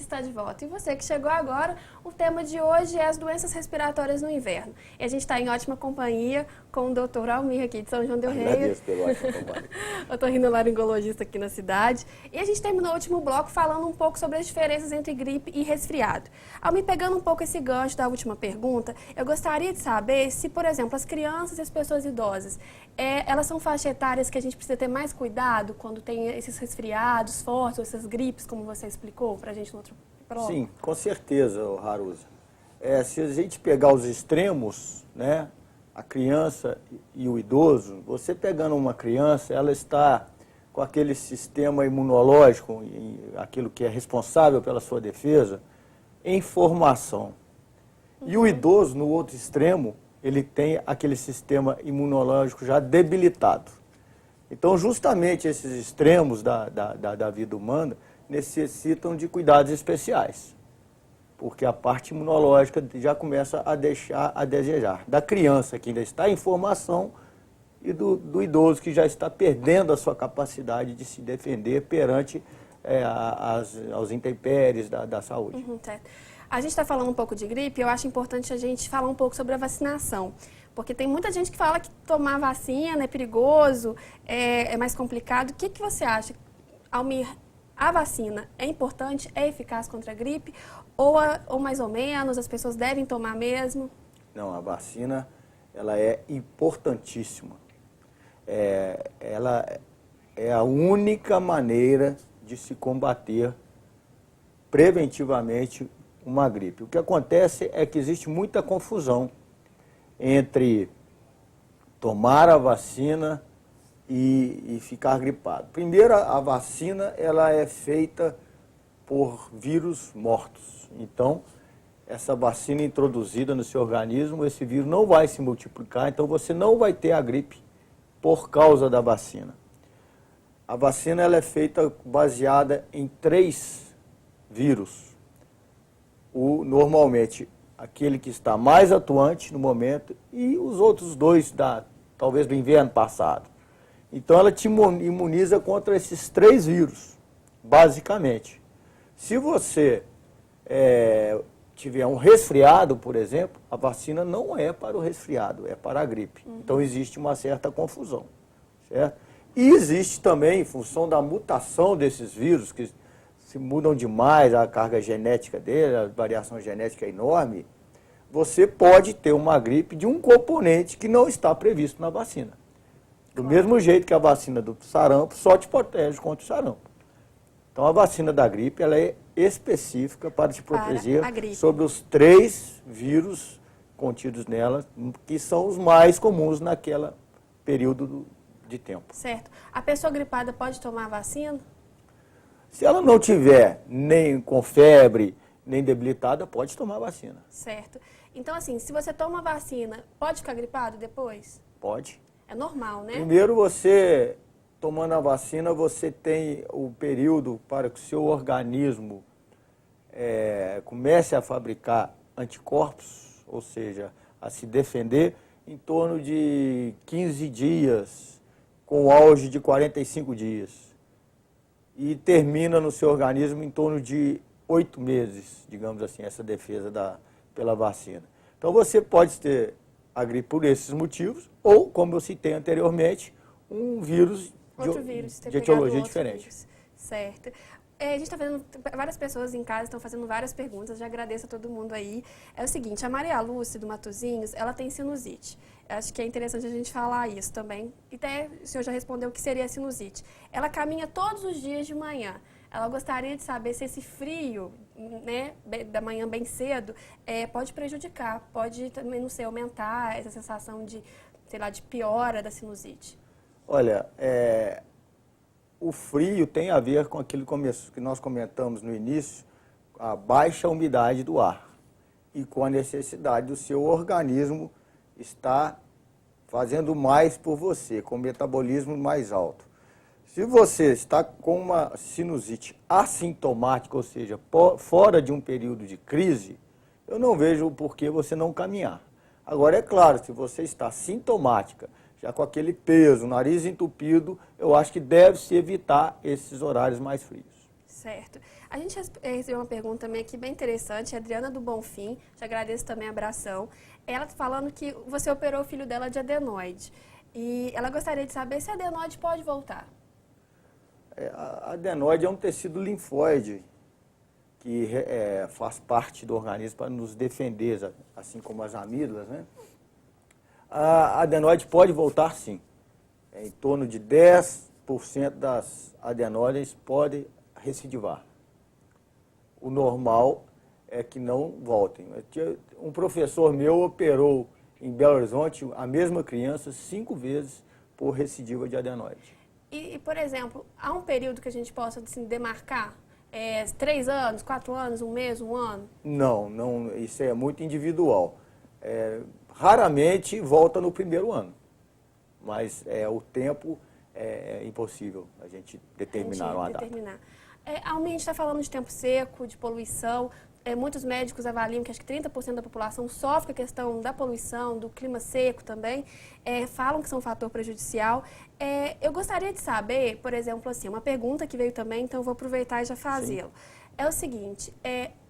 Saúde está de volta. E você que chegou agora, o tema de hoje é as doenças respiratórias no inverno. E a gente está em ótima companhia com o doutor Almir aqui de São João del Rei. Agradeço pela ótima companhia. Otorrinolaringologista aqui na cidade. E a gente terminou o último bloco falando um pouco sobre as diferenças entre gripe e resfriado. Almir, pegando um pouco esse gancho da última pergunta, eu gostaria de saber se, por exemplo, as crianças e as pessoas idosas, elas são faixas etárias que a gente precisa ter mais cuidado quando tem esses resfriados fortes, ou essas gripes, como você explicou para a gente no outro bloco? Sim, com certeza, Haruza. Se a gente pegar os extremos, né, a criança e o idoso, você pegando uma criança, ela está com aquele sistema imunológico, aquilo que é responsável pela sua defesa, em formação. E o idoso, no outro extremo, ele tem aquele sistema imunológico já debilitado. Então, justamente esses extremos da vida humana necessitam de cuidados especiais, porque a parte imunológica já começa a deixar a desejar. Da criança que ainda está em formação e do idoso que já está perdendo a sua capacidade de se defender perante aos intempéries da saúde. Certo. A gente está falando um pouco de gripe, eu acho importante a gente falar um pouco sobre a vacinação. Porque tem muita gente que fala que tomar vacina é perigoso, é mais complicado. O que você acha, Almir? A vacina é importante, é eficaz contra a gripe? Ou mais ou menos, as pessoas devem tomar mesmo? Não, a vacina ela é importantíssima. Ela é a única maneira de se combater preventivamente uma gripe. O que acontece é que existe muita confusão entre tomar a vacina e ficar gripado. Primeiro, a vacina ela é feita por vírus mortos. Então, essa vacina introduzida no seu organismo, esse vírus não vai se multiplicar, então você não vai ter a gripe por causa da vacina. A vacina ela é feita baseada em 3 vírus. Normalmente, aquele que está mais atuante no momento e os outros 2, talvez do inverno passado. Então, ela te imuniza contra esses 3 vírus, basicamente. Se você tiver um resfriado, por exemplo, a vacina não é para o resfriado, é para a gripe. Então, existe uma certa confusão, certo? E existe também, em função da mutação desses vírus, que se mudam demais, a carga genética dele, a variação genética é enorme, você pode ter uma gripe de um componente que não está previsto na vacina. Do mesmo jeito que a vacina do sarampo só te protege contra o sarampo. Então, a vacina da gripe ela é específica para te proteger sobre os 3 vírus contidos nela, que são os mais comuns naquele período de tempo. Certo. A pessoa gripada pode tomar a vacina? Se ela não tiver nem com febre, nem debilitada, pode tomar a vacina. Certo. Então, assim, se você toma a vacina, pode ficar gripado depois? Pode. É normal, né? Primeiro, você, tomando a vacina, você tem o período para que o seu organismo comece a fabricar anticorpos, ou seja, a se defender, em torno de 15 dias, com auge de 45 dias. E termina no seu organismo em torno de 8 meses, digamos assim, essa defesa pela vacina. Então, você pode ter a gripe por esses motivos, ou, como eu citei anteriormente, um vírus de etiologia diferente. Certo. A gente está fazendo, várias pessoas em casa estão fazendo várias perguntas, já agradeço a todo mundo aí. É o seguinte, a Maria Lúcia do Matozinhos, ela tem sinusite. Acho que é interessante a gente falar isso também. E até o senhor já respondeu o que seria a sinusite. Ela caminha todos os dias de manhã. Ela gostaria de saber se esse frio, né, da manhã bem cedo, pode prejudicar, pode também, não sei, aumentar essa sensação de, sei lá, de piora da sinusite. Olha, o frio tem a ver com aquilo que nós comentamos no início, a baixa umidade do ar e com a necessidade do seu organismo estar fazendo mais por você, com o metabolismo mais alto. Se você está com uma sinusite assintomática, ou seja, fora de um período de crise, eu não vejo o porquê você não caminhar. Agora, é claro, se você está sintomática, já com aquele peso, nariz entupido, eu acho que deve-se evitar esses horários mais frios. Certo. A gente recebeu uma pergunta também aqui bem interessante, a Adriana do Bonfim, te agradeço também a abração. Ela está falando que você operou o filho dela de adenoide. E ela gostaria de saber se a adenoide pode voltar. A adenoide é um tecido linfóide que faz parte do organismo para nos defender, assim como as amígdalas, né? A adenoide pode voltar sim. Em torno de 10% das adenóides podem recidivar. O normal é que não voltem. Um professor meu operou em Belo Horizonte a mesma criança 5 vezes por recidiva de adenoide. E, por exemplo, há um período que a gente possa assim, demarcar? 3 anos, 4 anos, um mês, um ano? Não, isso é muito individual. Raramente volta no primeiro ano, mas o tempo é impossível a gente determinar uma data. A gente está falando de tempo seco, de poluição. Muitos médicos avaliam que acho que 30% da população sofre com a questão da poluição, do clima seco também. Falam que são um fator prejudicial. Eu gostaria de saber, por exemplo, assim, uma pergunta que veio também, então eu vou aproveitar e já fazê-la. É o seguinte,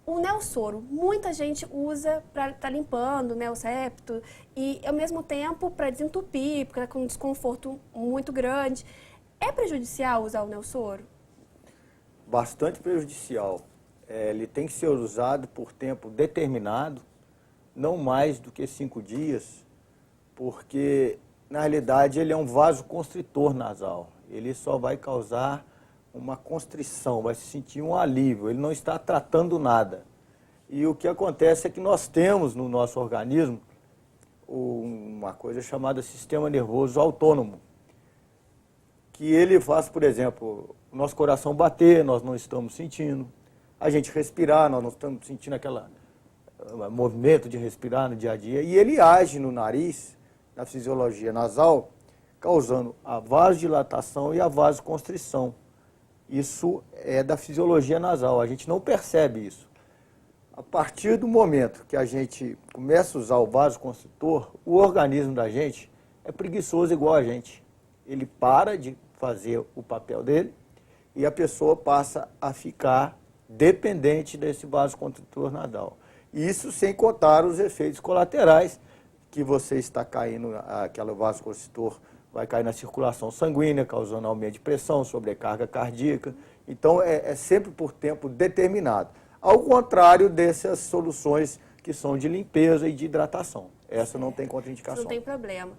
o Neosoro, muita gente usa para estar limpando, né, o septo, e ao mesmo tempo para desentupir, porque com um desconforto muito grande. É prejudicial usar o Neosoro? Bastante prejudicial. Ele tem que ser usado por tempo determinado, não mais do que 5 dias, porque, na realidade, ele é um vasoconstritor nasal. Ele só vai causar uma constrição, vai se sentir um alívio, ele não está tratando nada. E o que acontece é que nós temos no nosso organismo uma coisa chamada sistema nervoso autônomo, que ele faz, por exemplo, o nosso coração bater, nós não estamos sentindo, a gente respirar, nós não estamos sentindo aquele movimento de respirar no dia a dia, e ele age no nariz, na fisiologia nasal, causando a vasodilatação e a vasoconstrição. Isso é da fisiologia nasal, a gente não percebe isso. A partir do momento que a gente começa a usar o vasoconstritor, o organismo da gente é preguiçoso igual a gente. Ele para de fazer o papel dele e a pessoa passa a ficar dependente desse vasoconstritor nasal. Isso sem contar os efeitos colaterais, que você está caindo, aquele vasoconstritor vai cair na circulação sanguínea, causando aumento de pressão, sobrecarga cardíaca. Então, é sempre por tempo determinado. Ao contrário dessas soluções que são de limpeza e de hidratação. Essa não tem contraindicação. Não tem problema.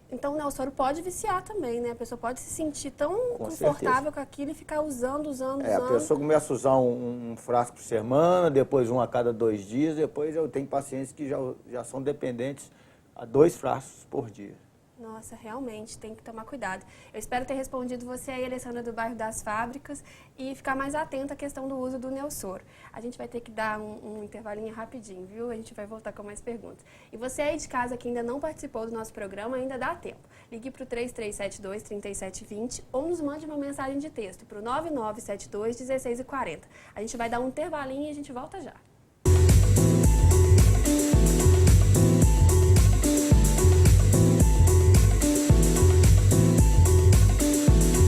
Então, o Neosoro pode viciar também, né? A pessoa pode se sentir tão confortável com aquilo e ficar usando. A pessoa começa a usar um frasco por semana, depois um a cada 2 dias, depois eu tenho pacientes que já são dependentes a 2 frascos por dia. Nossa, realmente, tem que tomar cuidado. Eu espero ter respondido você aí, Alessandra, do bairro das Fábricas, e ficar mais atenta à questão do uso do Neosoro. A gente vai ter que dar um intervalinho rapidinho, viu? A gente vai voltar com mais perguntas. E você aí de casa que ainda não participou do nosso programa, ainda dá tempo. Ligue para o 3372-3720 ou nos mande uma mensagem de texto para o 9972-1640. A gente vai dar um intervalinho e a gente volta já.